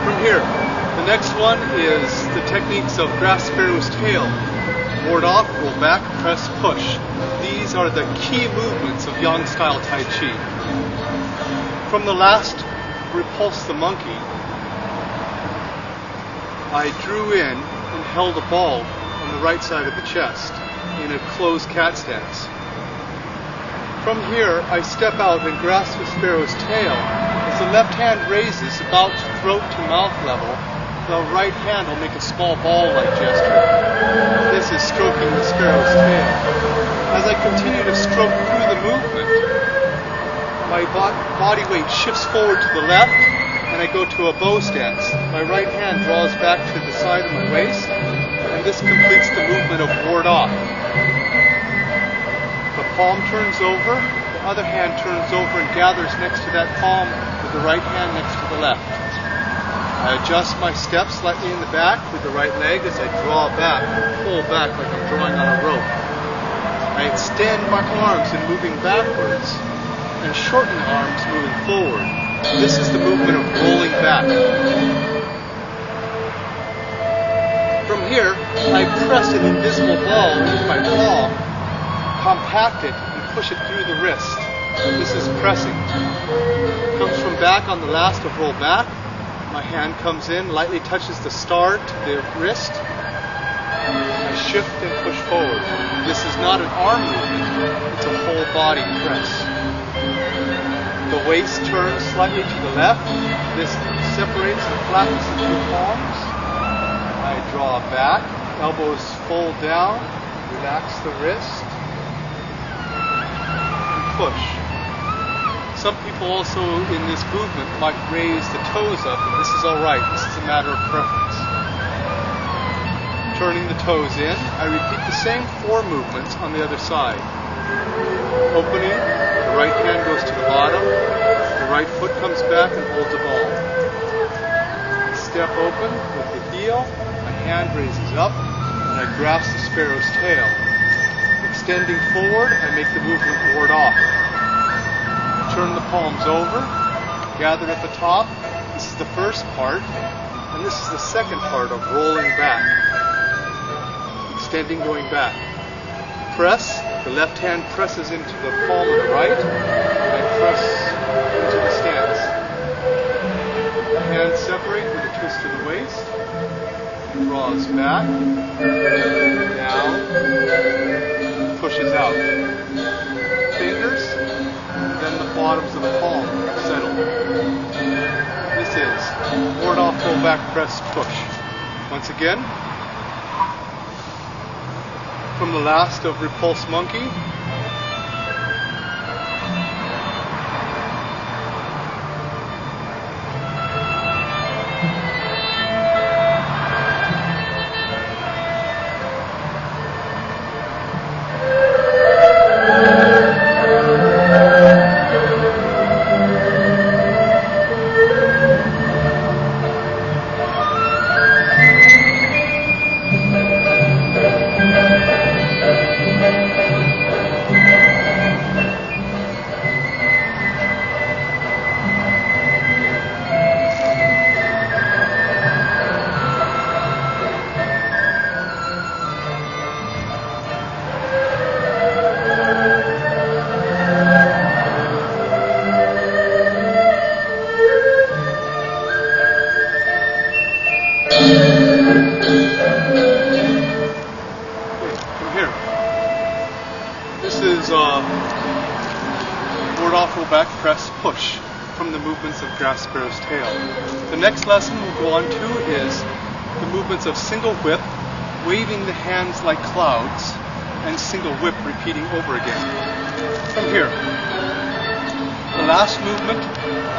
From here, the next one is the techniques of grass sparrow's tail. Ward off, roll back, press, push. These are the key movements of Yang style Tai Chi. From the last repulse the monkey, I drew in and held a ball on the right side of the chest in a closed cat stance. From here, I step out and grasp the sparrow's tail. As the left hand raises about throat to mouth level, the right hand will make a small ball-like gesture. This is stroking the sparrow's tail. As I continue to stroke through the movement, my body weight shifts forward to the left, and I go to a bow stance. My right hand draws back to the side of my waist, and this completes the movement of ward off. The palm turns over, the other hand turns over and gathers next to that palm with the right hand next to the left. I adjust my step slightly in the back with the right leg as I draw back, pull back like I'm drawing on a rope. I extend my arms in moving backwards and shorten the arms moving forward. This is the movement of rolling back. From here, I press an invisible ball with my palm, compact it, and push it through the wrist. This is pressing. Comes from back on the last of roll back. My hand comes in, lightly touches the star to the wrist. I shift and push forward. This is not an arm movement, it's a whole body press. The waist turns slightly to the left. This separates and flattens the two palms. I draw back, elbows fold down, relax the wrist, and push. Some people also in this movement might raise the toes up, and this is alright. This is a matter of preference. Turning the toes in, I repeat the same 4 movements on the other side. Opening, the right hand goes to the bottom, the right foot comes back and holds a ball. Step open with the heel, my hand raises up, and I grasp the sparrow's tail. Extending forward, I make the movement ward off. Turn the palms over, gather at the top. This is the first part, and this is the second part of rolling back. Extending, going back. Press, the left hand presses into the palm of the right, and I press into the stance. Hands separate with a twist to the waist, draws back, down, pushes out. Fingers, then the bottoms of the palm settle. This is ward off, roll back, press, push. Once again, from the last of repulse monkey, ward off, roll back, press, push from the movements of grass sparrow's tail. The next lesson we'll go on to is the movements of single whip, waving the hands like clouds, and single whip repeating over again. From here, the last movement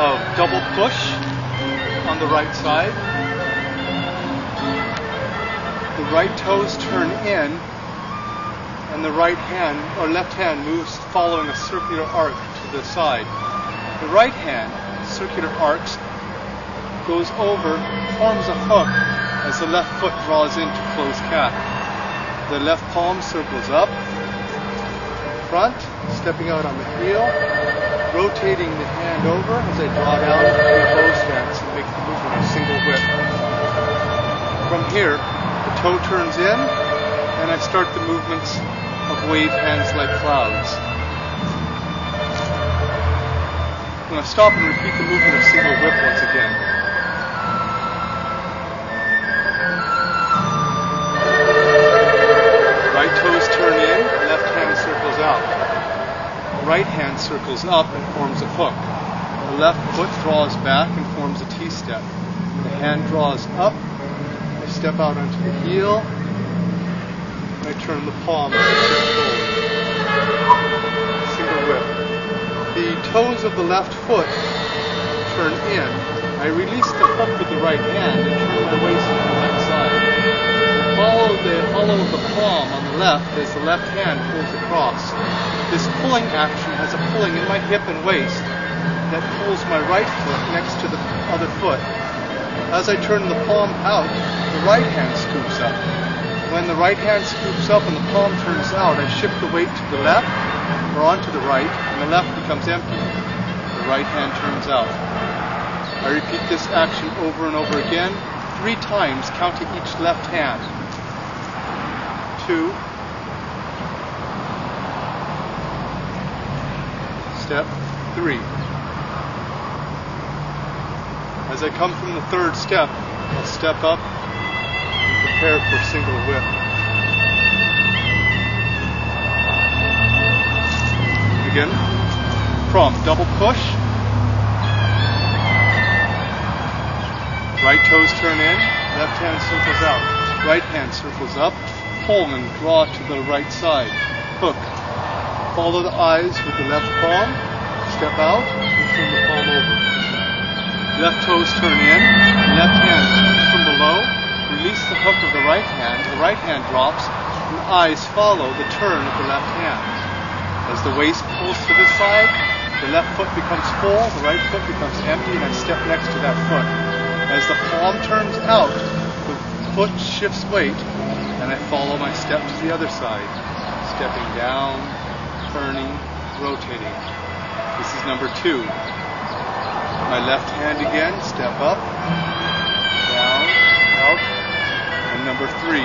of double push on the right side. The right toes turn in, and the right hand or left hand moves following a circular arc to the side. The right hand, circular arcs, goes over, forms a hook as the left foot draws into closed cat. The left palm circles up, front, stepping out on the heel, rotating the hand over as I draw down to a bow stance and make the movement of single whip. here, the toe turns in, and I start the movements of wave hands like clouds. I'm going to stop and repeat the movement of single whip once again. Right toes turn in, left hand circles out. Right hand circles up and forms a hook. The left foot draws back and forms a T-step. The hand draws up, I step out onto the heel, and I turn the palm forward. Single whip. The toes of the left foot turn in. I release the hook with the right hand and turn my waist to the right side. Follow the hollow of the palm on the left as the left hand pulls across. This pulling action has a pulling in my hip and waist that pulls my right foot next to the other foot. As I turn the palm out, the right hand scoops up. When the right hand scoops up and the palm turns out, I shift the weight to the left or onto the right, and the left becomes empty. The right hand turns out. I repeat this action over and over again, 3 times, counting each left hand. 2. Step 3. As I come from the third step, I'll step up and prepare for single whip. Again, prompt, double push. Right toes turn in, left hand circles out. Right hand circles up, pull and draw to the right side. Hook. Follow the eyes with the left palm, step out and turn the palm over. Left toes turn in, left hand scoops from below, release the hook of the right hand drops, and eyes follow the turn of the left hand. As the waist pulls to the side, the left foot becomes full, the right foot becomes empty, and I step next to that foot. As the palm turns out, the foot shifts weight, and I follow my step to the other side, stepping down, turning, rotating. This is number 2. My left hand again, step up, down, out, and number 3.